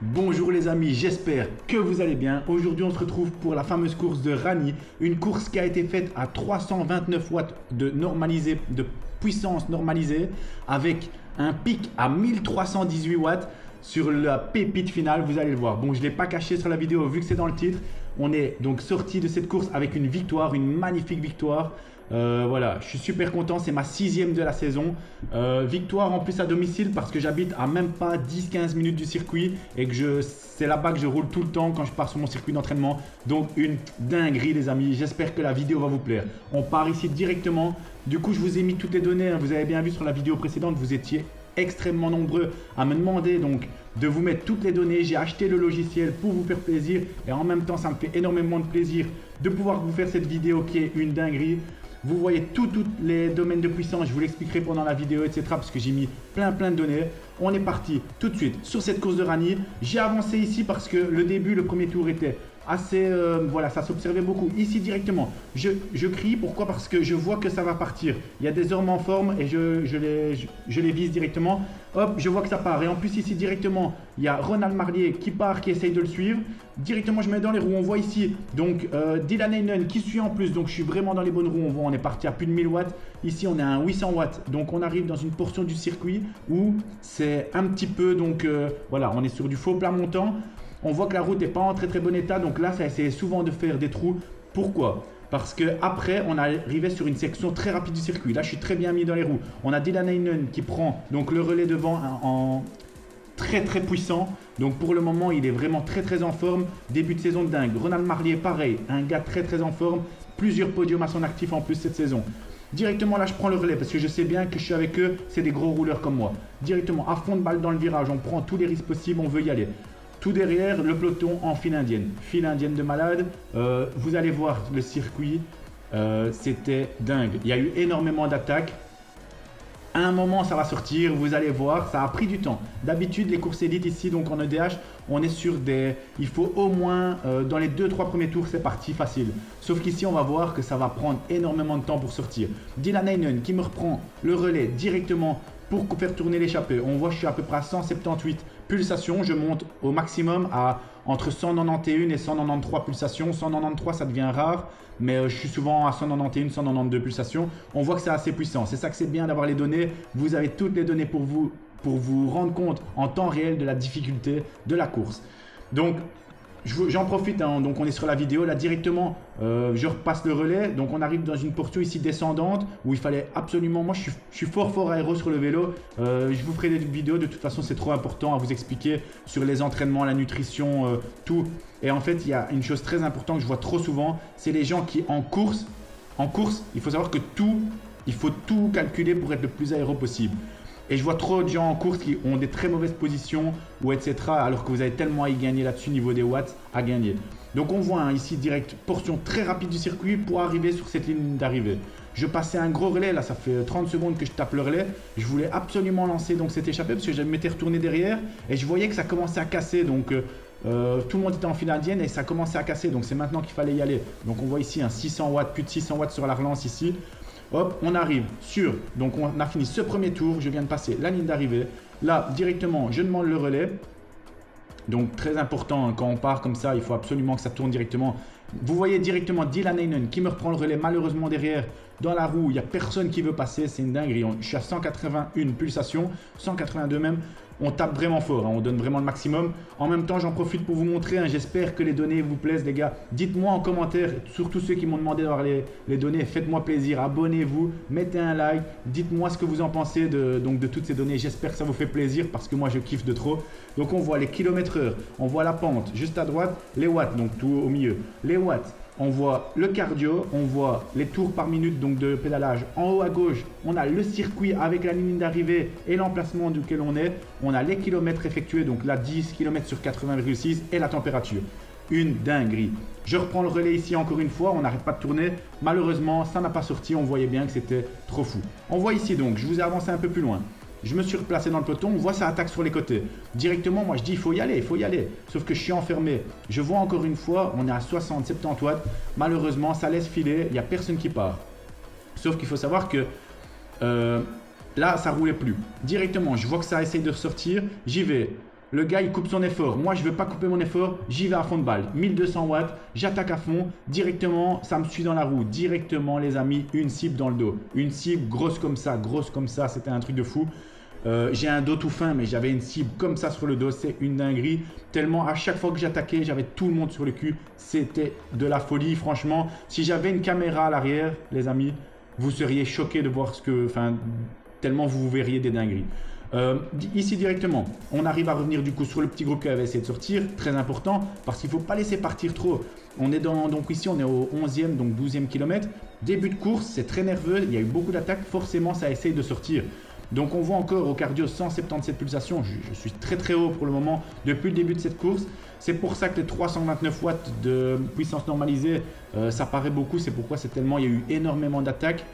Bonjour les amis, j'espère que vous allez bien. Aujourd'hui on se retrouve pour la fameuse course de Rani, une course qui a été faite à 329 watts de puissance normalisée avec un pic à 1318 watts sur la pépite finale, vous allez le voir. Bon, je ne l'ai pas caché sur la vidéo vu que c'est dans le titre. On est donc sorti de cette course avec une victoire, une magnifique victoire. Voilà, je suis super content, c'est ma 6e de la saison. Victoire en plus à domicile parce que j'habite à même pas 10-15 minutes du circuit et que c'est là-bas que je roule tout le temps quand je pars sur mon circuit d'entraînement. Donc une dinguerie les amis, j'espère que la vidéo va vous plaire. On part ici directement. Du coup, je vous ai mis toutes les données, hein. Vous avez bien vu sur la vidéo précédente, vous étiez extrêmement nombreux à me demander donc de vous mettre toutes les données. J'ai acheté le logiciel pour vous faire plaisir et en même temps ça me fait énormément de plaisir de pouvoir vous faire cette vidéo qui est une dinguerie. Vous voyez tous les domaines de puissance, je vous l'expliquerai pendant la vidéo, etc. Parce que j'ai mis plein de données. On est parti tout de suite sur cette course de Rani. J'ai avancé ici parce que le premier tour était assez, voilà, ça s'observait beaucoup. Ici directement, je crie, pourquoi? Parce que je vois que ça va partir. Il y a des hommes en forme et je les vise directement. Hop, je vois que ça part. Et en plus ici directement, il y a Ronald Marlier qui part, qui essaye de le suivre. Directement, je mets dans les roues. On voit ici donc Dylan Heinen qui suit en plus. Donc je suis vraiment dans les bonnes roues. On voit, on est parti à plus de 1000 watts. Ici, on est à 800 watts. Donc on arrive dans une portion du circuit où c'est un petit peu, donc voilà, on est sur du faux plat montant. On voit que la route n'est pas en très bon état. Donc là, ça essaie souvent de faire des trous. Pourquoi? Parce qu'après, on arrivait sur une section très rapide du circuit. Là, je suis très bien mis dans les roues. On a Dylan Heinen qui prend donc le relais devant en très puissant. Donc pour le moment, il est vraiment très en forme. Début de saison de dingue. Ronald Marlier, pareil. Un gars très en forme. Plusieurs podiums à son actif en plus cette saison. Directement là, je prends le relais parce que je sais bien que je suis avec eux. C'est des gros rouleurs comme moi. Directement à fond de balle dans le virage. On prend tous les risques possibles. On veut y aller. Tout derrière, le peloton en file indienne. File indienne de malade. Vous allez voir le circuit. C'était dingue. Il y a eu énormément d'attaques. À un moment, ça va sortir. Vous allez voir, ça a pris du temps. D'habitude, les courses élites ici, donc en EDH, on est sur des... Il faut au moins, dans les 2-3 premiers tours, c'est parti facile. Sauf qu'ici, on va voir que ça va prendre énormément de temps pour sortir. Dylan Heinen qui me reprend le relais directement pour faire tourner l'échappée. On voit que je suis à peu près à 178 pulsations. Je monte au maximum à entre 191 et 193 pulsations. 193, ça devient rare, mais je suis souvent à 191, 192 pulsations. On voit que c'est assez puissant. C'est ça que c'est bien d'avoir les données. Vous avez toutes les données pour vous rendre compte en temps réel de la difficulté de la course. Donc, j'en profite, hein, donc on est sur la vidéo là directement, je repasse le relais, donc on arrive dans une portion ici descendante où il fallait absolument, moi je suis fort aéro sur le vélo, je vous ferai des vidéos, de toute façon c'est trop important à vous expliquer sur les entraînements, la nutrition, tout. Et en fait il y a une chose très importante que je vois trop souvent, c'est les gens qui en course, il faut savoir que il faut tout calculer pour être le plus aéro possible. Et je vois trop de gens en course qui ont des très mauvaises positions ou etc. alors que vous avez tellement à y gagner là-dessus niveau des watts à gagner. Donc on voit hein, ici direct portion très rapide du circuit pour arriver sur cette ligne d'arrivée. Je passais un gros relais, là ça fait 30 secondes que je tape le relais. Je voulais absolument lancer donc cette échappée parce que je m'étais retourné derrière et je voyais que ça commençait à casser. Donc tout le monde était en file indienne et ça commençait à casser. Donc c'est maintenant qu'il fallait y aller. Donc on voit ici un 600 watts, plus de 600 watts sur la relance ici. Hop, on arrive sur, donc on a fini ce premier tour, je viens de passer la ligne d'arrivée. Là, directement, je demande le relais. Donc très important, hein, quand on part comme ça, il faut absolument que ça tourne directement. Vous voyez directement Dylan Heinen qui me reprend le relais malheureusement derrière dans la roue. Il n'y a personne qui veut passer, c'est une dinguerie. Je suis à 181 pulsations, 182 même. On tape vraiment fort, hein, on donne vraiment le maximum. En même temps, j'en profite pour vous montrer, hein, j'espère que les données vous plaisent les gars. Dites-moi en commentaire, surtout ceux qui m'ont demandé d'avoir les données, faites-moi plaisir, abonnez-vous, mettez un like, dites-moi ce que vous en pensez de toutes ces données. J'espère que ça vous fait plaisir parce que moi je kiffe de trop. Donc on voit les kilomètres heure, on voit la pente, juste à droite, les watts, donc tout au milieu. Les watts, on voit le cardio, on voit les tours par minute donc de pédalage. En haut à gauche, on a le circuit avec la ligne d'arrivée et l'emplacement duquel on est. On a les kilomètres effectués, donc là 10 km sur 80,6 et la température. Une dinguerie. Je reprends le relais ici encore une fois, on n'arrête pas de tourner. Malheureusement, ça n'a pas sorti, on voyait bien que c'était trop fou. On voit ici donc, je vous ai avancé un peu plus loin. Je me suis replacé dans le peloton, on voit ça attaque sur les côtés. Directement, moi je dis il faut y aller, il faut y aller. Sauf que je suis enfermé. Je vois encore une fois, on est à 60, 70 watts. Malheureusement, ça laisse filer, il n'y a personne qui part. Sauf qu'il faut savoir que là, ça roulait plus. Directement, je vois que ça essaye de ressortir, j'y vais. le gars, il coupe son effort. Moi, je ne veux pas couper mon effort, j'y vais à fond de balle. 1200 watts, j'attaque à fond. Directement, ça me suit dans la roue. Directement, les amis, une cible dans le dos. Une cible grosse comme ça, c'était un truc de fou. J'ai un dos tout fin, mais j'avais une cible comme ça sur le dos. C'est une dinguerie. Tellement, à chaque fois que j'attaquais, j'avais tout le monde sur le cul. C'était de la folie, franchement. Si j'avais une caméra à l'arrière, les amis, vous seriez choqués de voir ce que... Enfin, tellement vous verriez des dingueries. Ici directement, on arrive à revenir du coup sur le petit groupe qui avait essayé de sortir, très important parce qu'il ne faut pas laisser partir trop. On est donc ici on est au 11e, donc 12e kilomètre. Début de course, c'est très nerveux, il y a eu beaucoup d'attaques, forcément ça essaye de sortir. Donc on voit encore au cardio 177 pulsations, je suis très très haut pour le moment depuis le début de cette course. C'est pour ça que les 329 watts de puissance normalisée, ça paraît beaucoup, c'est pourquoi c'est tellement, il y a eu énormément d'attaques.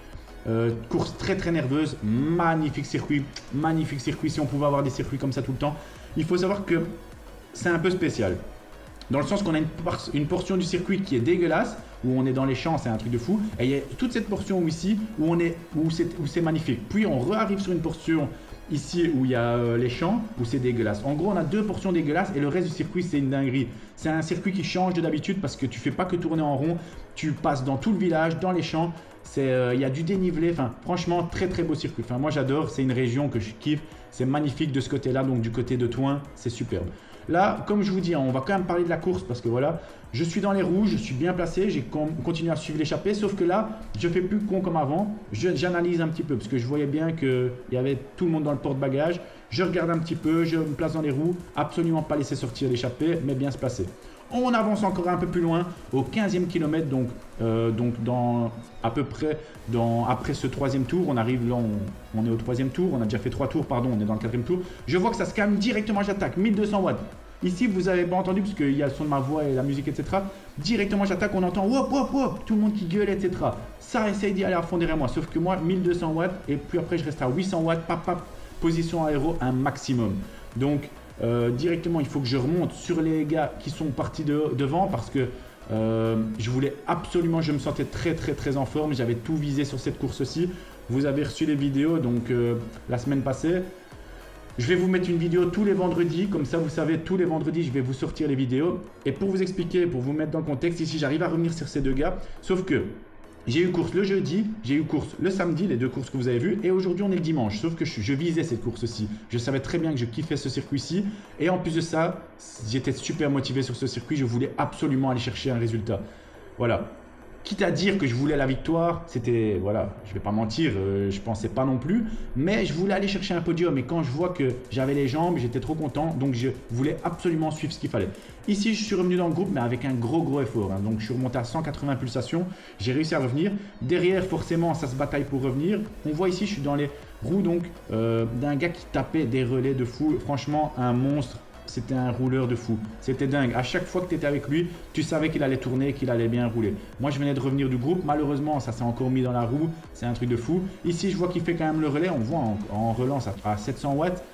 Course très très nerveuse, magnifique circuit, si on pouvait avoir des circuits comme ça tout le temps. Il faut savoir que c'est un peu spécial, dans le sens qu'on a une portion du circuit qui est dégueulasse, où on est dans les champs, c'est un truc de fou, et il y a toute cette portion ici où c'est magnifique. Puis on re-arrive sur une portion ici où il y a les champs, où c'est dégueulasse. En gros, on a deux portions dégueulasses et le reste du circuit, c'est une dinguerie. C'est un circuit qui change de d'habitude parce que tu fais pas que tourner en rond, tu passes dans tout le village, dans les champs. Il y a du dénivelé, enfin franchement très très beau circuit. Enfin, moi j'adore, c'est une région que je kiffe, c'est magnifique de ce côté-là, donc du côté de Thoin, c'est superbe. Là, comme je vous dis, on va quand même parler de la course parce que voilà, je suis dans les rouges, je suis bien placé, j'ai continué à suivre l'échappée, sauf que là, je fais plus con comme avant, j'analyse un petit peu parce que je voyais bien qu'il y avait tout le monde dans le porte-bagages, je regarde un petit peu, je me place dans les roues, absolument pas laisser sortir l'échappée, mais bien se placer. On avance encore un peu plus loin, au 15e kilomètre, donc dans, à peu près après ce troisième tour, on arrive là, on est au troisième tour, on a déjà fait 3 tours, pardon, on est dans le 4e tour. Je vois que ça se calme directement, j'attaque, 1200 watts. Ici, vous n'avez pas entendu, parce qu'il y a le son de ma voix et la musique, etc. Directement, j'attaque, on entend wop, wop, wop, tout le monde qui gueule, etc. Ça essaye d'y aller à fond derrière moi, sauf que moi, 1200 watts, et puis après, je reste à 800 watts, pap, position aéro, un maximum. Donc, directement, il faut que je remonte sur les gars qui sont partis devant parce que je voulais absolument, je me sentais très très très en forme, j'avais tout visé sur cette course-ci. Vous avez reçu les vidéos donc la semaine passée. Je vais vous mettre une vidéo tous les vendredis, comme ça vous savez, tous les vendredis je vais vous sortir les vidéos. Et pour vous expliquer, pour vous mettre dans le contexte, ici j'arrive à revenir sur ces deux gars, sauf que j'ai eu course le jeudi, j'ai eu course le samedi, les deux courses que vous avez vues, et aujourd'hui on est le dimanche, sauf que je visais cette course-ci. Je savais très bien que je kiffais ce circuit-ci, et en plus de ça, j'étais super motivé sur ce circuit, je voulais absolument aller chercher un résultat. Voilà. Quitte à dire que je voulais la victoire, c'était, voilà, je vais pas mentir, je pensais pas non plus, mais je voulais aller chercher un podium et quand je vois que j'avais les jambes, j'étais trop content, donc je voulais absolument suivre ce qu'il fallait. Ici, je suis revenu dans le groupe, mais avec un gros effort, hein. Donc je suis remonté à 180 pulsations, j'ai réussi à revenir. Derrière, forcément, ça se bataille pour revenir. On voit ici, je suis dans les roues donc d'un gars qui tapait des relais de fou, franchement, un monstre. C'était un rouleur de fou. C'était dingue. À chaque fois que tu étais avec lui, tu savais qu'il allait tourner, qu'il allait bien rouler. Moi, je venais de revenir du groupe. Malheureusement, ça s'est encore mis dans la roue. C'est un truc de fou. Ici, je vois qu'il fait quand même le relais. On voit en relance à 700 watts.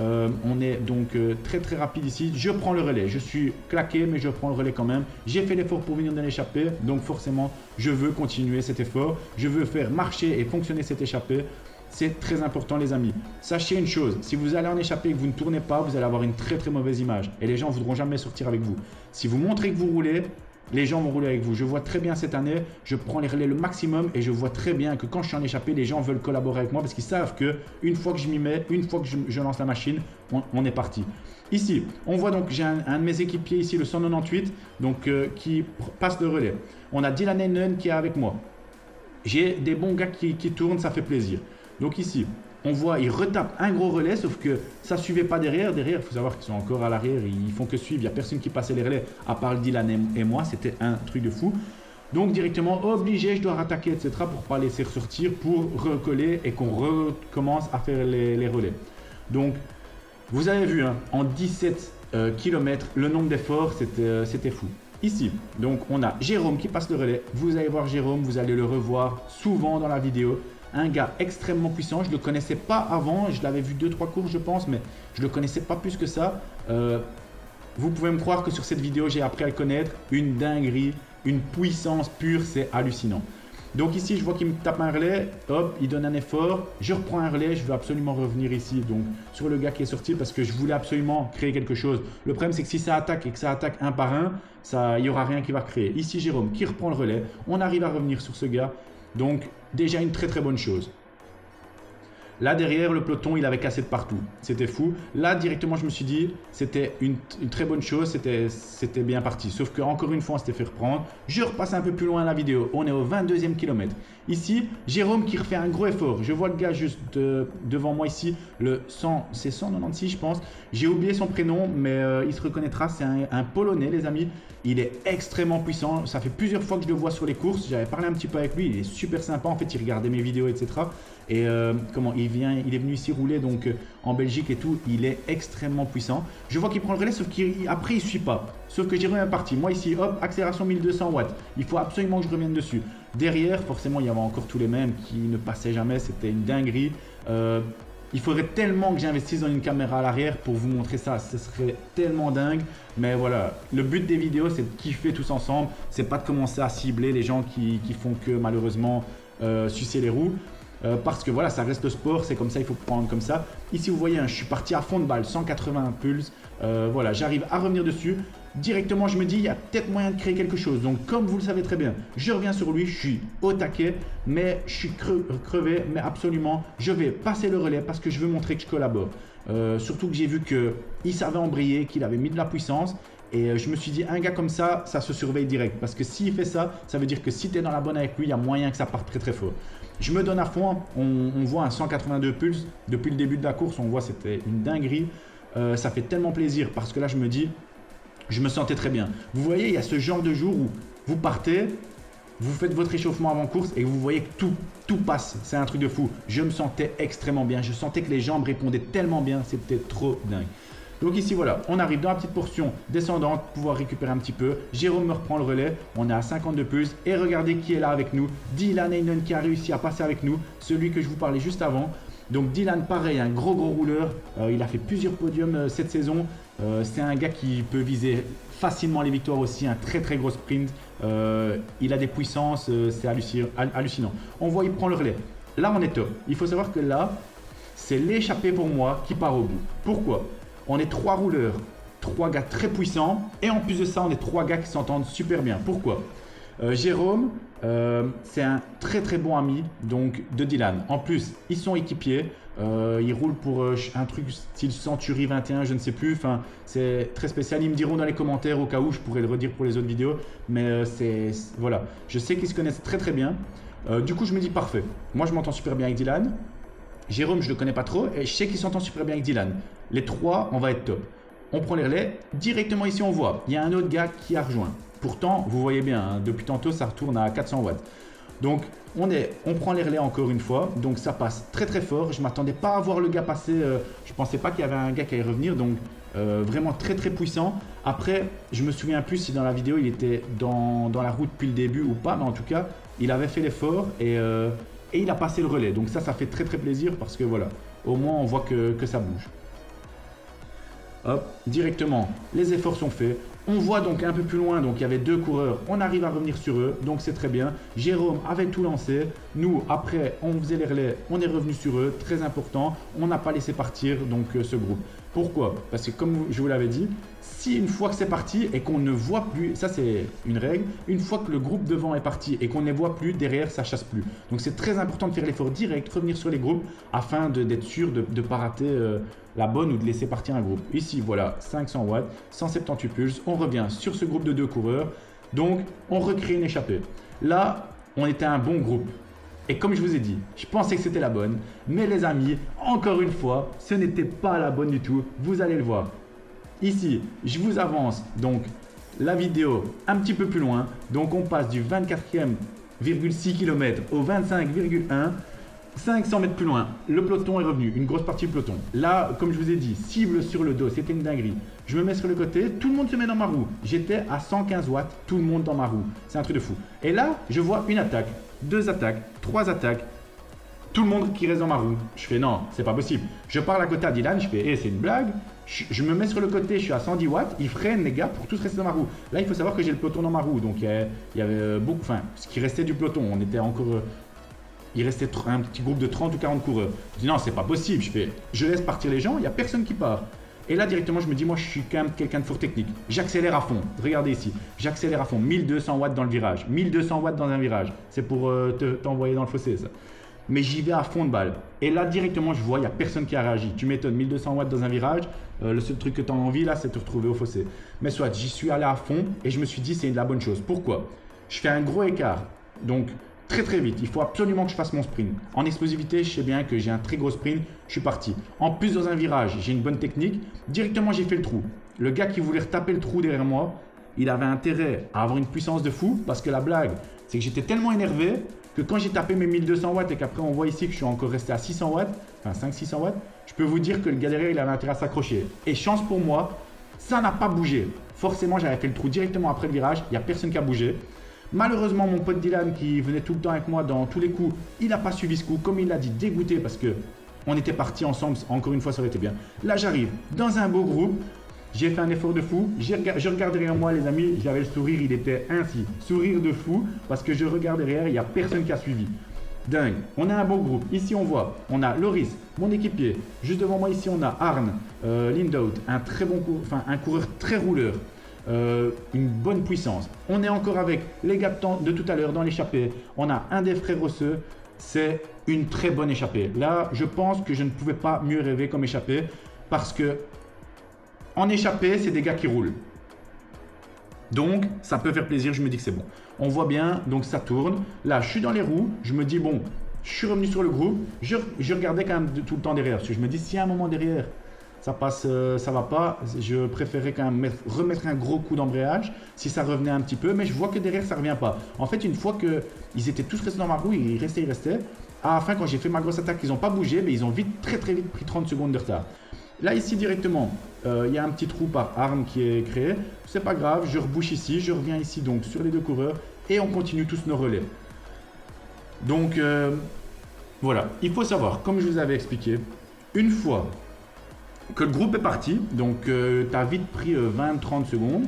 On est donc très très rapide ici. Je prends le relais. Je suis claqué, mais je prends le relais quand même. J'ai fait l'effort pour venir dans l'échappée. Donc forcément, je veux continuer cet effort. Je veux faire marcher et fonctionner cette échappée. C'est très important les amis. Sachez une chose, si vous allez en échapper et que vous ne tournez pas, vous allez avoir une très très mauvaise image. Et les gens ne voudront jamais sortir avec vous. Si vous montrez que vous roulez, les gens vont rouler avec vous. Je vois très bien cette année, je prends les relais le maximum et je vois très bien que quand je suis en échappée, les gens veulent collaborer avec moi parce qu'ils savent que une fois que je m'y mets, une fois que je lance la machine, on est parti. Ici, on voit donc, j'ai un de mes équipiers ici, le 198, donc qui passe le relais. On a Dylan Hennen qui est avec moi. J'ai des bons gars qui tournent, ça fait plaisir. Donc ici, on voit, il retape un gros relais, sauf que ça ne suivait pas derrière. Derrière, il faut savoir qu'ils sont encore à l'arrière, ils font que suivre. Il n'y a personne qui passait les relais, à part Dylan et moi. C'était un truc de fou. Donc directement, obligé, je dois rattaquer, etc. pour ne pas laisser ressortir, pour recoller et qu'on recommence à faire les relais. Donc, vous avez vu, hein, en 17 km, le nombre d'efforts, c'était fou. Ici, donc on a Jérôme qui passe le relais. Vous allez voir Jérôme, vous allez le revoir souvent dans la vidéo. Un gars extrêmement puissant, je ne le connaissais pas avant, je l'avais vu 2-3 courses je pense, mais je ne le connaissais pas plus que ça. Vous pouvez me croire que sur cette vidéo, j'ai appris à le connaître, une dinguerie, une puissance pure, c'est hallucinant. Donc ici, je vois qu'il me tape un relais, hop, il donne un effort, je reprends un relais, je veux absolument revenir ici, donc sur le gars qui est sorti parce que je voulais absolument créer quelque chose. Le problème, c'est que si ça attaque et que ça attaque un par un, il n'y aura rien qui va créer. Ici, Jérôme qui reprend le relais, on arrive à revenir sur ce gars, donc déjà une très très bonne chose. Là, derrière, le peloton, il avait cassé de partout. C'était fou. Là, directement, je me suis dit, c'était une très bonne chose. C'était bien parti. Sauf qu'encore une fois, on s'était fait reprendre. Je repasse un peu plus loin la vidéo. On est au 22e kilomètre. Ici, Jérôme qui refait un gros effort. Je vois le gars juste devant moi ici. C'est 196, je pense. J'ai oublié son prénom, mais il se reconnaîtra. C'est un Polonais, les amis. Il est extrêmement puissant. Ça fait plusieurs fois que je le vois sur les courses. J'avais parlé un petit peu avec lui. Il est super sympa. En fait, il regardait mes vidéos, etc. Et il est venu ici rouler donc en Belgique et tout. Il est extrêmement puissant. Je vois qu'il prend le relais, sauf qu'après il ne suit pas. Sauf que Jérôme est parti. Moi ici, hop, accélération 1200 watts. Il faut absolument que je revienne dessus. Derrière, forcément, il y avait encore tous les mêmes qui ne passaient jamais. C'était une dinguerie. Il faudrait tellement que j'investisse dans une caméra à l'arrière pour vous montrer ça. Ce serait tellement dingue. Mais voilà, le but des vidéos, c'est de kiffer tous ensemble. C'est pas de commencer à cibler les gens qui font que malheureusement sucer les roues. Parce que voilà, ça reste le sport, c'est comme ça, il faut prendre comme ça. Ici, vous voyez, je suis parti à fond de balle, 180 pulses. Voilà, j'arrive à revenir dessus. Directement, je me dis, il y a peut-être moyen de créer quelque chose. Donc, comme vous le savez très bien, je reviens sur lui, je suis au taquet, mais je suis crevé. Mais absolument, je vais passer le relais parce que je veux montrer que je collabore. Surtout que j'ai vu qu'il savait embrayer, qu'il avait mis de la puissance. Et je me suis dit, un gars comme ça se surveille direct. Parce que s'il fait ça, ça veut dire que si tu es dans la bonne avec lui, il y a moyen que ça parte très très fort. Je me donne à fond, on voit un 182 pulses. Depuis le début de la course, on voit c'était une dinguerie. Ça fait tellement plaisir parce que là, je me dis, je me sentais très bien. Vous voyez, il y a ce genre de jour où vous partez, vous faites votre échauffement avant course et vous voyez que tout passe. C'est un truc de fou. Je me sentais extrêmement bien. Je sentais que les jambes répondaient tellement bien. C'était trop dingue. Donc ici, voilà, on arrive dans la petite portion descendante pour pouvoir récupérer un petit peu. Jérôme me reprend le relais. On est à 52 pulses. Et regardez qui est là avec nous. Dylan Heinen qui a réussi à passer avec nous. Celui que je vous parlais juste avant. Donc Dylan, pareil, un gros rouleur. Il a fait plusieurs podiums cette saison. C'est un gars qui peut viser facilement les victoires aussi. Un très très gros sprint. Il a des puissances. C'est hallucinant. On voit, il prend le relais. Là, on est top. Il faut savoir que là, c'est l'échappée pour moi qui part au bout. Pourquoi ? On est 3 rouleurs, 3 gars très puissants et en plus de ça, on est 3 gars qui s'entendent super bien. Pourquoi ? Jérôme, c'est un très très bon ami donc, de Dylan. En plus, ils sont équipiers. Ils roulent pour un truc style Century 21, je ne sais plus. Enfin, c'est très spécial. Ils me diront dans les commentaires au cas où, je pourrais le redire pour les autres vidéos. Mais voilà, je sais qu'ils se connaissent très très bien. Du coup, je me dis parfait. Moi, je m'entends super bien avec Dylan. Jérôme, je ne le connais pas trop et je sais qu'il s'entend super bien avec Dylan. Les 3, on va être top. On prend les relais. Directement ici, on voit, il y a un autre gars qui a rejoint. Pourtant, vous voyez bien, hein, depuis tantôt, ça retourne à 400 watts. Donc, on prend les relais encore une fois. Donc, ça passe très très fort. Je ne m'attendais pas à voir le gars passer. Je ne pensais pas qu'il y avait un gars qui allait revenir. Donc, vraiment très très puissant. Après, je me souviens plus si dans la vidéo, il était dans la route depuis le début ou pas. Mais en tout cas, il avait fait l'effort et il a passé le relais. Donc ça fait très très plaisir parce que voilà, au moins on voit que ça bouge. Hop, directement, les efforts sont faits. On voit donc un peu plus loin, donc il y avait 2 coureurs, on arrive à revenir sur eux, donc c'est très bien. Jérôme avait tout lancé. Nous, après, on faisait les relais, on est revenu sur eux, très important. On n'a pas laissé partir donc ce groupe. Pourquoi ? Parce que comme je vous l'avais dit, si une fois que c'est parti et qu'on ne voit plus, ça c'est une règle, une fois que le groupe devant est parti et qu'on ne les voit plus, derrière ça chasse plus. Donc c'est très important de faire l'effort direct, revenir sur les groupes afin d'être sûr de ne pas rater la bonne ou de laisser partir un groupe. Ici voilà, 500 watts, 178 pulses, on revient sur ce groupe de 2 coureurs, donc on recrée une échappée. Là, on était un bon groupe. Et comme je vous ai dit, je pensais que c'était la bonne. Mais les amis, encore une fois, ce n'était pas la bonne du tout. Vous allez le voir. Ici, je vous avance donc la vidéo un petit peu plus loin. Donc on passe du 24,6 km au 25,1 500 mètres plus loin. Le peloton est revenu, une grosse partie du peloton. Là, comme je vous ai dit, cible sur le dos, c'était une dinguerie. Je me mets sur le côté, tout le monde se met dans ma roue. J'étais à 115 watts, tout le monde dans ma roue. C'est un truc de fou. Et là, je vois une attaque, 2 attaques, 3 attaques. Tout le monde qui reste dans ma roue. Je fais non, c'est pas possible. Je parle à côté à Dylan, je fais c'est une blague. Je me mets sur le côté, je suis à 110 watts, ils freinent les gars pour tous rester dans ma roue. Là, il faut savoir que j'ai le peloton dans ma roue, donc il y avait beaucoup, enfin, ce qui restait du peloton, on était encore, il restait un petit groupe de 30 ou 40 coureurs. Je dis non, c'est pas possible, je laisse partir les gens, il n'y a personne qui part. Et là, directement, je me dis, moi, je suis quand même quelqu'un de fort technique. J'accélère à fond. Regardez ici, j'accélère à fond, 1200 watts dans le virage, 1200 watts dans un virage. C'est pour t'envoyer dans le fossé, ça. Mais j'y vais à fond de balle. Et là, directement, je vois, il n'y a personne qui a réagi. Tu m'étonnes, 1200 watts dans un virage, le seul truc que tu as envie, là, c'est de te retrouver au fossé. Mais soit, j'y suis allé à fond et je me suis dit, c'est de la bonne chose. Pourquoi? Je fais un gros écart. Donc, très très vite, il faut absolument que je fasse mon sprint. En explosivité, je sais bien que j'ai un très gros sprint, je suis parti. En plus, dans un virage, j'ai une bonne technique. Directement, j'ai fait le trou. Le gars qui voulait retaper le trou derrière moi, il avait intérêt à avoir une puissance de fou parce que la blague, c'est que j'étais tellement énervé que quand j'ai tapé mes 1200 watts et qu'après on voit ici que je suis encore resté à 600 watts, enfin 500-600 watts, je peux vous dire que le gars derrière, il avait intérêt à s'accrocher. Et chance pour moi, ça n'a pas bougé. Forcément, j'avais fait le trou directement après le virage, il n'y a personne qui a bougé. Malheureusement, mon pote Dylan qui venait tout le temps avec moi dans tous les coups, il n'a pas suivi ce coup. Comme il l'a dit, dégoûté parce que on était partis ensemble, encore une fois, ça aurait été bien. Là, j'arrive dans un beau groupe. J'ai fait un effort de fou. Je regarde derrière moi, les amis. J'avais le sourire, il était ainsi. Sourire de fou parce que je regarde derrière, il n'y a personne qui a suivi. Dingue. On a un beau groupe. Ici, on voit, on a Loris, mon équipier. Juste devant moi, ici, on a Arne, Lindout, un très bon un coureur très rouleur. Une bonne puissance. On est encore avec les gars de tout à l'heure dans l'échappée. On a un des frères Rosseux. C'est une très bonne échappée. Là, je pense que je ne pouvais pas mieux rêver comme échappée parce que en échappée, c'est des gars qui roulent. Donc, ça peut faire plaisir. Je me dis que c'est bon. On voit bien, donc ça tourne. Là, je suis dans les roues. Je me dis, bon, je suis revenu sur le groupe. Je regardais quand même tout le temps derrière. Parce que je me dis, s'il y a un moment derrière, ça passe, ça va pas. Je préférais quand même remettre un gros coup d'embrayage si ça revenait un petit peu. Mais je vois que derrière, ça revient pas. En fait, une fois qu'ils étaient tous restés dans ma roue, ils restaient. À la fin, quand j'ai fait ma grosse attaque, ils n'ont pas bougé, mais ils ont très vite pris 30 secondes de retard. Là, ici, directement, il y a un petit trou par arme qui est créé. C'est pas grave, je rebouche ici, je reviens ici donc sur les deux coureurs et on continue tous nos relais. Donc, voilà. Il faut savoir, comme je vous avais expliqué, une fois que le groupe est parti, donc tu as vite pris 20-30 secondes.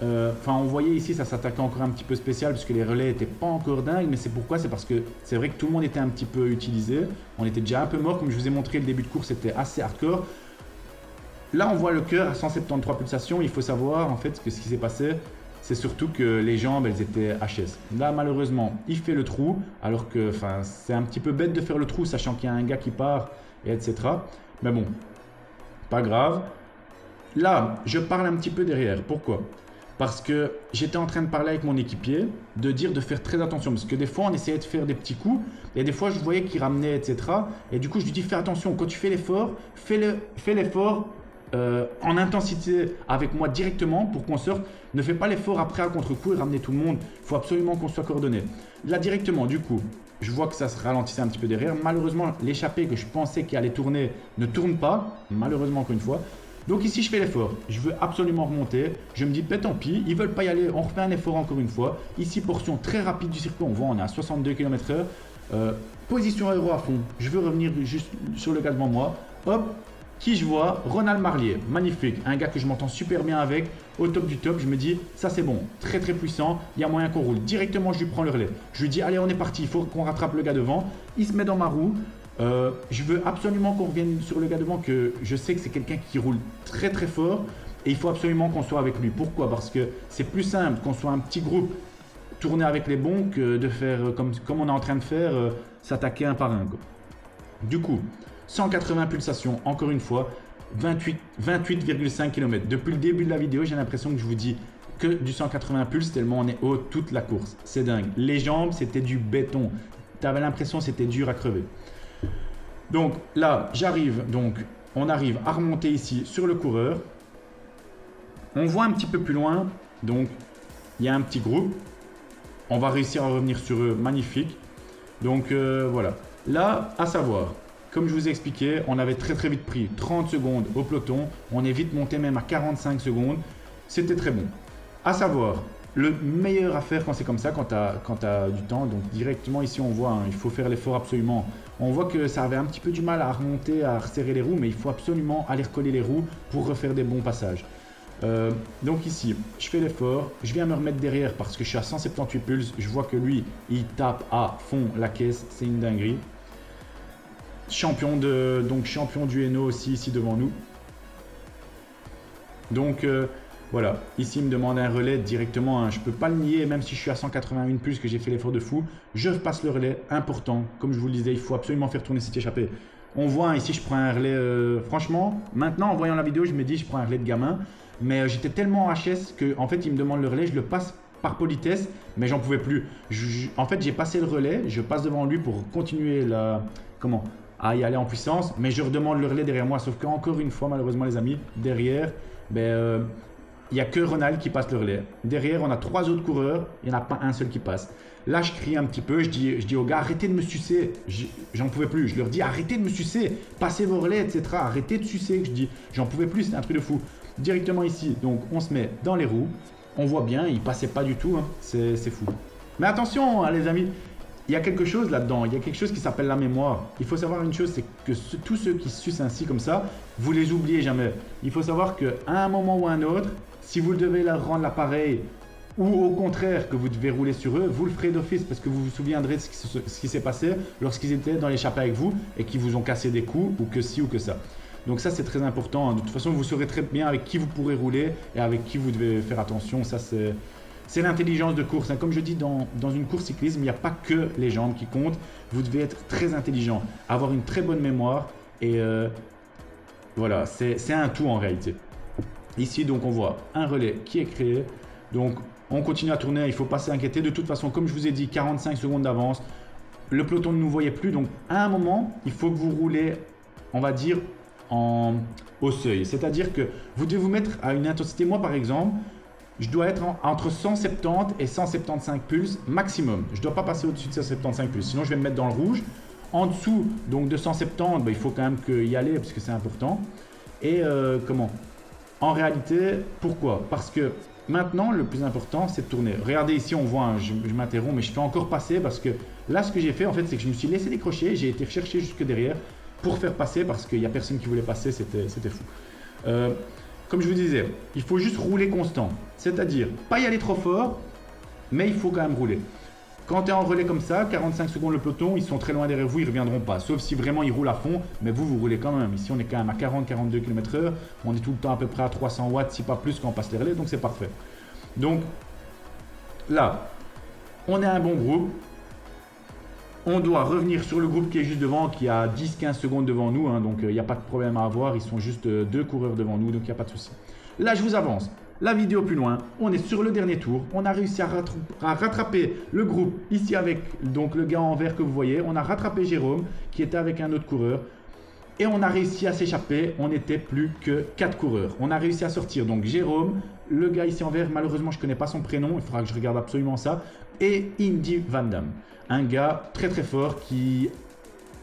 Enfin, on voyait ici, ça s'attaquait encore un petit peu spécial puisque les relais n'étaient pas encore dingues. Mais c'est pourquoi? C'est parce que c'est vrai que tout le monde était un petit peu utilisé. On était déjà un peu mort. Comme je vous ai montré, le début de course était assez hardcore. Là, on voit le cœur à 173 pulsations. Il faut savoir en fait que ce qui s'est passé, c'est surtout que les jambes, elles étaient HS. Là, malheureusement, il fait le trou. Alors que c'est un petit peu bête de faire le trou, sachant qu'il y a un gars qui part, et etc. Mais bon, pas grave. Là, je parle un petit peu derrière. Pourquoi? Parce que j'étais en train de parler avec mon équipier, de dire de faire très attention. Parce que des fois, on essayait de faire des petits coups. Et des fois, je voyais qu'il ramenait, etc. Et du coup, je lui dis, fais attention. Quand tu fais l'effort, fais l'effort en intensité avec moi directement pour qu'on sorte. Ne fais pas l'effort après à contre-coup et ramener tout le monde. Il faut absolument qu'on soit coordonné. Là, directement, du coup, je vois que ça se ralentissait un petit peu derrière. Malheureusement, l'échappée que je pensais qu'il allait tourner ne tourne pas. Malheureusement, encore une fois. Donc ici, je fais l'effort. Je veux absolument remonter. Je me dis, ben tant pis, ils veulent pas y aller. On refait un effort encore une fois. Ici, portion très rapide du circuit. On voit, on est à 62 km/h. Position aéro à fond. Je veux revenir juste sur le gars devant moi. Hop, qui je vois? Ronald Marlier. Magnifique. Un gars que je m'entends super bien avec. Au top du top. Je me dis, ça c'est bon. Très puissant. Il y a moyen qu'on roule. Directement, je lui prends le relais. Je lui dis, allez, on est parti. Il faut qu'on rattrape le gars devant. Il se met dans ma roue. Je veux absolument qu'on revienne sur le gars devant, que je sais que c'est quelqu'un qui roule très fort et il faut absolument qu'on soit avec lui. Pourquoi? Parce que c'est plus simple qu'on soit un petit groupe tourner avec les bons que de faire comme on est en train de faire, s'attaquer un par un, quoi. Du coup, 180 pulsations, encore une fois, 28,5 km. Depuis le début de la vidéo, j'ai l'impression que je vous dis que du 180 pulses tellement on est haut toute la course. C'est dingue. Les jambes, c'était du béton. Tu avais l'impression que c'était dur à crever. Donc là, on arrive à remonter ici sur le coureur. On voit un petit peu plus loin, donc il y a un petit groupe. On va réussir à revenir sur eux, magnifique. Donc voilà. Là, à savoir, comme je vous ai expliqué, on avait très vite pris 30 secondes au peloton. On est vite monté même à 45 secondes. C'était très bon. À savoir le meilleur à faire quand c'est comme ça, quand tu as du temps. Donc directement ici on voit, il faut faire l'effort absolument. On voit que ça avait un petit peu du mal à remonter, à resserrer les roues, mais il faut absolument aller recoller les roues pour refaire des bons passages. Donc ici, je fais l'effort, je viens me remettre derrière parce que je suis à 178 pulses. Je vois que lui, il tape à fond la caisse, c'est une dinguerie. Champion du Hainaut aussi ici devant nous. Donc voilà, ici il me demande un relais directement, je ne peux pas le nier, même si je suis à 181 plus que j'ai fait l'effort de fou, je passe le relais, important, comme je vous le disais, il faut absolument faire tourner cette échappée. On voit ici, je prends un relais, franchement, maintenant en voyant la vidéo, je me dis je prends un relais de gamin, mais j'étais tellement en HS que en fait il me demande le relais, je le passe par politesse, mais j'en pouvais plus. En fait j'ai passé le relais, je passe devant lui pour continuer à y aller en puissance, mais je redemande le relais derrière moi, sauf qu'encore une fois, malheureusement les amis, derrière, il n'y a que Ronald qui passe le relais. Derrière, on a 3 autres coureurs, il n'y en a pas un seul qui passe. Là, je crie un petit peu, je dis aux gars, arrêtez de me sucer. J'en pouvais plus, je leur dis, arrêtez de me sucer, passez vos relais, etc. Arrêtez de sucer, je dis, j'en pouvais plus, c'est un truc de fou. Directement ici, donc on se met dans les roues, on voit bien, il passait pas du tout, c'est fou. Mais attention, les amis, il y a quelque chose là-dedans, il y a quelque chose qui s'appelle la mémoire. Il faut savoir une chose, c'est que tous ceux qui sucent ainsi comme ça, vous les oubliez jamais. Il faut savoir qu'à un moment ou à un autre, si vous devez leur rendre l'appareil ou au contraire que vous devez rouler sur eux, vous le ferez d'office parce que vous vous souviendrez de ce qui s'est passé lorsqu'ils étaient dans l'échappée avec vous et qu'ils vous ont cassé des coups ou que ci ou que ça. Donc ça c'est très important. De toute façon, vous saurez très bien avec qui vous pourrez rouler et avec qui vous devez faire attention. Ça c'est l'intelligence de course. Comme je dis, dans une course cyclisme, il n'y a pas que les jambes qui comptent. Vous devez être très intelligent, avoir une très bonne mémoire et voilà, c'est un tout en réalité. Ici, donc, on voit un relais qui est créé. Donc, on continue à tourner, il ne faut pas s'inquiéter. De toute façon, comme je vous ai dit, 45 secondes d'avance. Le peloton ne nous voyait plus. Donc, à un moment, il faut que vous roulez, on va dire, au seuil. C'est-à-dire que vous devez vous mettre à une intensité. Moi, par exemple, je dois être entre 170 et 175 pulses maximum. Je ne dois pas passer au-dessus de 175 pulses. Sinon, je vais me mettre dans le rouge. En dessous donc de 170, il faut quand même y aller parce que c'est important. Et en réalité, pourquoi? Parce que maintenant, le plus important, c'est de tourner. Regardez ici, on voit, je m'interromps, mais je fais encore passer parce que là, ce que j'ai fait, en fait, c'est que je me suis laissé décrocher. J'ai été chercher jusque derrière pour faire passer parce qu'il n'y a personne qui voulait passer. C'était fou. Comme je vous disais, il faut juste rouler constant. C'est-à-dire, pas y aller trop fort, mais il faut quand même rouler. Quand tu es en relais comme ça, 45 secondes le peloton, ils sont très loin derrière vous, ils ne reviendront pas. Sauf si vraiment ils roulent à fond, mais vous roulez quand même. Ici, on est quand même à 40-42 km/h. On est tout le temps à peu près à 300 watts, si pas plus, quand on passe les relais, donc c'est parfait. Donc là, on est un bon groupe. On doit revenir sur le groupe qui est juste devant, qui a 10-15 secondes devant nous. Donc il n'y a pas de problème à avoir. Ils sont juste 2 coureurs devant nous, donc il n'y a pas de souci. Là, je vous avance. La vidéo plus loin, on est sur le dernier tour, on a réussi à rattraper le groupe ici avec donc le gars en vert que vous voyez, on a rattrapé Jérôme qui était avec un autre coureur et on a réussi à s'échapper, on n'était plus que 4 coureurs. On a réussi à sortir donc Jérôme, le gars ici en vert, malheureusement je ne connais pas son prénom, il faudra que je regarde absolument ça, et Indy Van Damme, un gars très très fort qui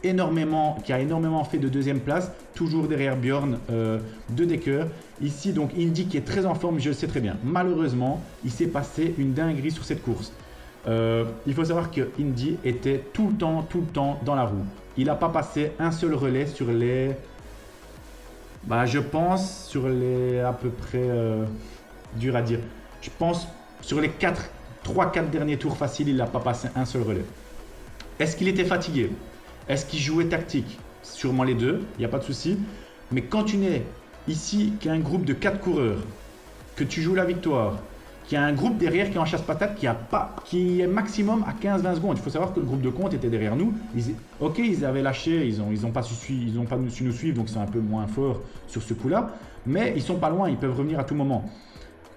a énormément fait de deuxième place, toujours derrière Björn de Decker. Ici donc Indy qui est très en forme, je le sais très bien. Malheureusement, il s'est passé une dinguerie sur cette course. Il faut savoir que Indy était tout le temps dans la roue. Il n'a pas passé un seul relais sur les... je pense sur les à peu près... dur à dire. Je pense sur les 3-4 derniers tours faciles, il n'a pas passé un seul relais. Est-ce qu'il était fatigué? Est-ce qu'il jouait tactique? Sûrement les deux, il n'y a pas de souci. Mais quand tu n'es ici qu'un groupe de 4 coureurs, que tu joues la victoire, qu'il y a un groupe derrière qui est en chasse-patate, qui est maximum à 15-20 secondes. Il faut savoir que le groupe de compte était derrière nous. Ils avaient lâché, ils n'ont pas su nous suivre, donc c'est un peu moins fort sur ce coup-là. Mais ils sont pas loin, ils peuvent revenir à tout moment.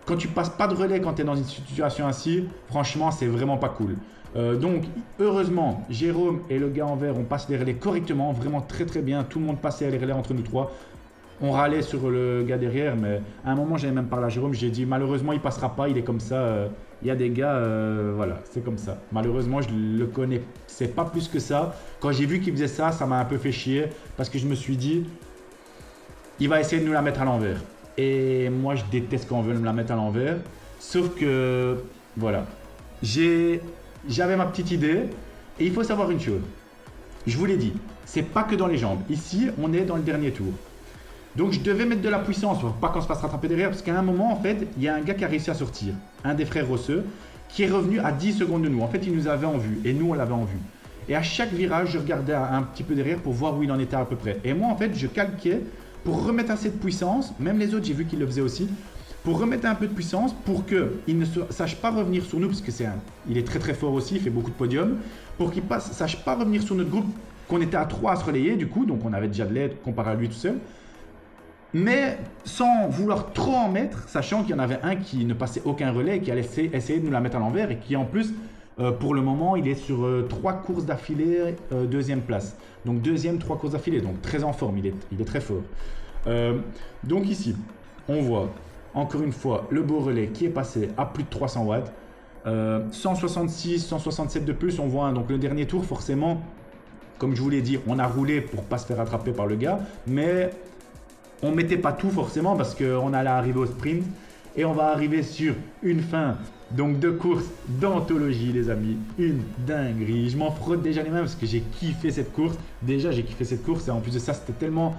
Quand tu passes pas de relais quand tu es dans une situation ainsi, franchement, c'est vraiment pas cool. Donc, heureusement, Jérôme et le gars en vert, on passe les relais correctement, vraiment très très bien. Tout le monde passait les relais entre nous trois. On râlait sur le gars derrière, mais à un moment, j'avais même parlé à Jérôme. J'ai dit, malheureusement, il passera pas, il est comme ça. Il y a des gars, voilà, c'est comme ça. Malheureusement, je le connais, c'est pas plus que ça. Quand j'ai vu qu'il faisait ça, ça m'a un peu fait chier parce que je me suis dit, il va essayer de nous la mettre à l'envers. Et moi, je déteste quand on veut me la mettre à l'envers. Sauf que Voilà. J'avais ma petite idée et il faut savoir une chose. Je vous l'ai dit, c'est pas que dans les jambes. Ici, on est dans le dernier tour. Donc je devais mettre de la puissance pour pas qu'on se fasse rattraper derrière parce qu'à un moment, en fait, il y a un gars qui a réussi à sortir, un des frères Rosseux, qui est revenu à 10 secondes de nous. En fait, il nous avait en vue et nous, on l'avait en vue. Et à chaque virage, je regardais un petit peu derrière pour voir où il en était à peu près. Et moi, en fait, je calquais pour remettre assez de puissance, même les autres, j'ai vu qu'ils le faisaient aussi, pour remettre un peu de puissance pour qu'il ne sache pas revenir sur nous, parce que il est très très fort aussi, il fait beaucoup de podiums, pour qu'il ne sache pas revenir sur notre groupe, qu'on était à 3 à se relayer du coup, donc on avait déjà de l'aide comparé à lui tout seul. Mais sans vouloir trop en mettre, sachant qu'il y en avait un qui ne passait aucun relais et qui allait essayer de nous la mettre à l'envers et qui en plus, pour le moment, il est sur 3 courses d'affilée, deuxième place. Donc deuxième, 3 courses d'affilée, donc très en forme, il est très fort. Donc ici, on voit encore une fois le beau relais qui est passé à plus de 300 watts. 166, 167 de plus, on voit donc le dernier tour forcément, comme je vous l'ai dit, on a roulé pour ne pas se faire attraper par le gars, mais on ne mettait pas tout forcément parce qu'on allait arriver au sprint et on va arriver sur une fin donc de course d'anthologie les amis, une dinguerie. Je m'en frotte déjà les mains parce que j'ai kiffé cette course. Déjà j'ai kiffé cette course et en plus de ça c'était tellement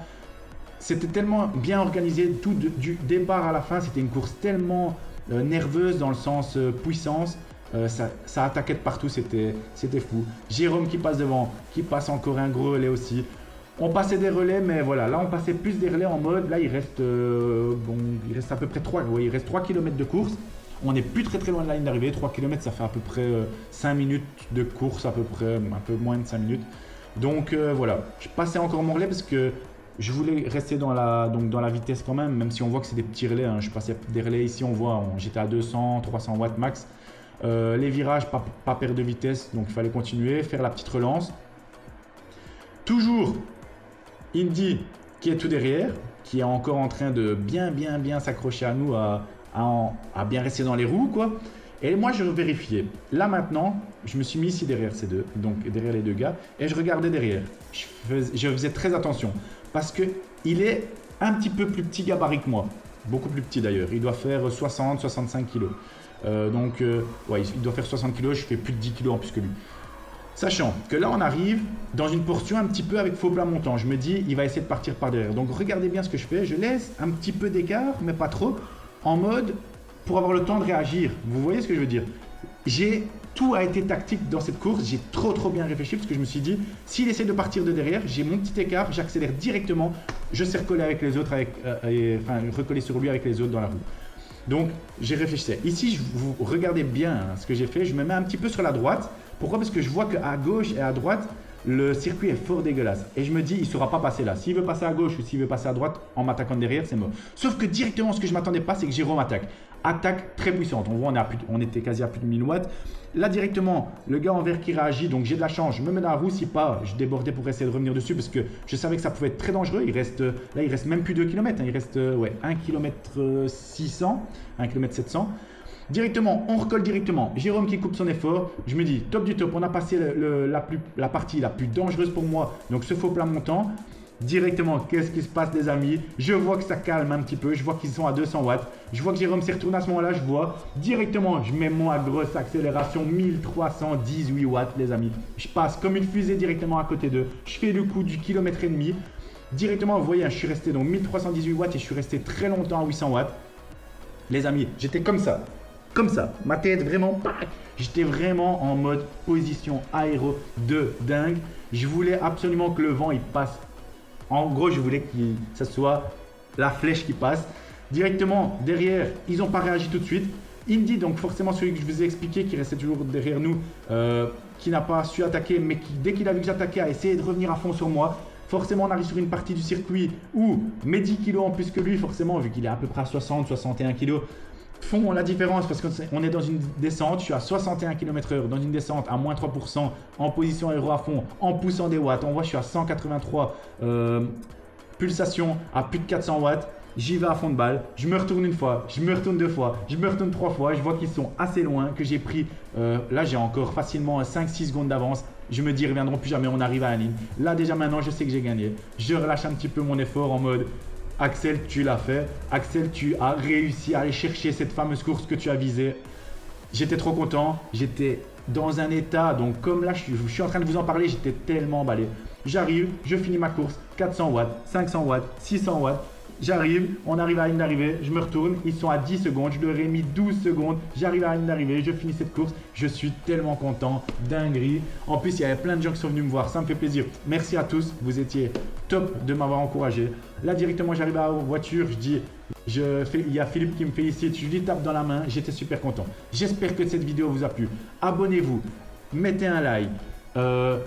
bien organisé, tout du départ à la fin, c'était une course tellement nerveuse dans le sens puissance. Ça attaquait de partout, c'était fou. Jérôme qui passe devant, qui passe encore un gros relais aussi. On passait des relais, mais voilà, là on passait plus des relais en mode, là il reste à peu près 3 km de course. On n'est plus très loin de la ligne d'arrivée, 3 km ça fait à peu près 5 minutes de course, à peu près, un peu moins de 5 minutes. Donc voilà, je passais encore mon relais parce que je voulais rester dans la vitesse quand même si on voit que c'est des petits relais, hein. Je passais des relais ici, on voit, j'étais à 200, 300 watts max. Les virages, pas perdre de vitesse, donc il fallait continuer, faire la petite relance. Toujours Indy qui est tout derrière, qui est encore en train de bien s'accrocher à nous, à bien rester dans les roues, quoi. Et moi, je vérifiais. Là, maintenant, je me suis mis ici derrière ces deux, donc derrière les deux gars, et je regardais derrière. Je faisais très attention, parce qu'il est un petit peu plus petit gabarit que moi. Beaucoup plus petit d'ailleurs. Il doit faire 60-65 kg. Ouais, il doit faire 60 kg, je fais plus de 10 kg en plus que lui. Sachant que là, on arrive dans une portion un petit peu avec faux plat montant. Je me dis, il va essayer de partir par derrière. Donc, regardez bien ce que je fais. Je laisse un petit peu d'écart, mais pas trop, en mode pour avoir le temps de réagir. Vous voyez ce que je veux dire? Tout a été tactique dans cette course. J'ai trop bien réfléchi parce que je me suis dit, s'il essaie de partir de derrière, j'ai mon petit écart, j'accélère directement. Je sais recoller avec les autres, recoller sur lui avec les autres dans la roue. Donc, j'ai réfléchi. Ici, vous regardez bien ce que j'ai fait. Je me mets un petit peu sur la droite. Pourquoi? Parce que je vois qu'à gauche et à droite, le circuit est fort dégueulasse. Et je me dis, il ne saura pas passer là. S'il veut passer à gauche ou s'il veut passer à droite en m'attaquant derrière, c'est mort. Sauf que directement, ce que je ne m'attendais pas, c'est que Jérôme attaque. Attaque très puissante. On voit, on était quasi à plus de 1000 watts. Là, directement, le gars en vert qui réagit. Donc, j'ai de la chance. Je me mets dans la roue. Si pas, je débordais pour essayer de revenir dessus parce que je savais que ça pouvait être très dangereux. Il reste même plus 2 km. Il reste 1 km 600, 1 km 700. Directement, on recolle directement. Jérôme qui coupe son effort. Je me dis, top du top, on a passé la partie la plus dangereuse pour moi. Donc, ce faux plat montant. Directement, qu'est-ce qui se passe les amis? Je vois que ça calme un petit peu. Je vois qu'ils sont à 200 watts. Je vois que Jérôme s'est retourné à ce moment-là. Je vois directement, je mets moi grosse accélération 1318 watts les amis. Je passe comme une fusée directement à côté d'eux. Je fais le coup du kilomètre et demi. Directement, vous voyez, je suis resté donc 1318 watts et je suis resté très longtemps à 800 watts. Les amis, j'étais comme ça. Comme ça, ma tête vraiment, j'étais vraiment en mode position aéro de dingue. Je voulais absolument que le vent il passe. En gros, je voulais que ça soit la flèche qui passe. Directement derrière, ils n'ont pas réagi tout de suite. Indy, donc forcément celui que je vous ai expliqué, qui restait toujours derrière nous, qui n'a pas su attaquer, mais qui, dès qu'il a vu que j'attaquais, a essayé de revenir à fond sur moi. Forcément, on arrive sur une partie du circuit où mes 10 kg en plus que lui, forcément, vu qu'il est à peu près à 60-61 kg, font la différence parce qu'on est dans une descente, je suis à 61 km/h dans une descente à moins 3% en position aéro à fond, en poussant des watts. On voit je suis à 183 pulsations à plus de 400 watts. J'y vais à fond de balle, je me retourne une fois, je me retourne deux fois, je me retourne trois fois. Je vois qu'ils sont assez loin, que j'ai pris, là j'ai encore facilement 5-6 secondes d'avance. Je me dis ils reviendront plus jamais, on arrive à la ligne. Là déjà maintenant je sais que j'ai gagné. Je relâche un petit peu mon effort en mode Axel, tu l'as fait. Axel, tu as réussi à aller chercher cette fameuse course que tu as visée. J'étais trop content, j'étais dans un état, donc comme là je suis en train de vous en parler, j'étais tellement emballé. J'arrive, je finis ma course, 400 watts, 500 watts, 600 watts. J'arrive, on arrive à la ligne d'arrivée, je me retourne, ils sont à 10 secondes, je leur ai mis 12 secondes, j'arrive à la ligne d'arrivée, je finis cette course, je suis tellement content, dinguerie. En plus, il y avait plein de gens qui sont venus me voir, ça me fait plaisir. Merci à tous, vous étiez top de m'avoir encouragé. Là, directement, j'arrive à la voiture, je dis, il y a Philippe qui me félicite, je lui tape dans la main, j'étais super content. J'espère que cette vidéo vous a plu. Abonnez-vous, mettez un like,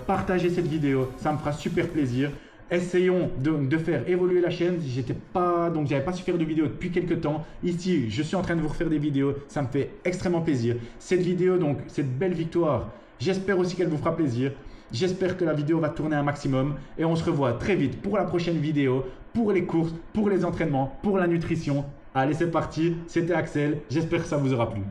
partagez cette vidéo, ça me fera super plaisir. Essayons de faire évoluer la chaîne. J'avais pas su faire de vidéos depuis quelques temps. Ici, je suis en train de vous refaire des vidéos. Ça me fait extrêmement plaisir. Cette vidéo, donc, cette belle victoire, j'espère aussi qu'elle vous fera plaisir. J'espère que la vidéo va tourner un maximum. Et on se revoit très vite pour la prochaine vidéo, pour les courses, pour les entraînements, pour la nutrition. Allez, c'est parti. C'était Axel. J'espère que ça vous aura plu.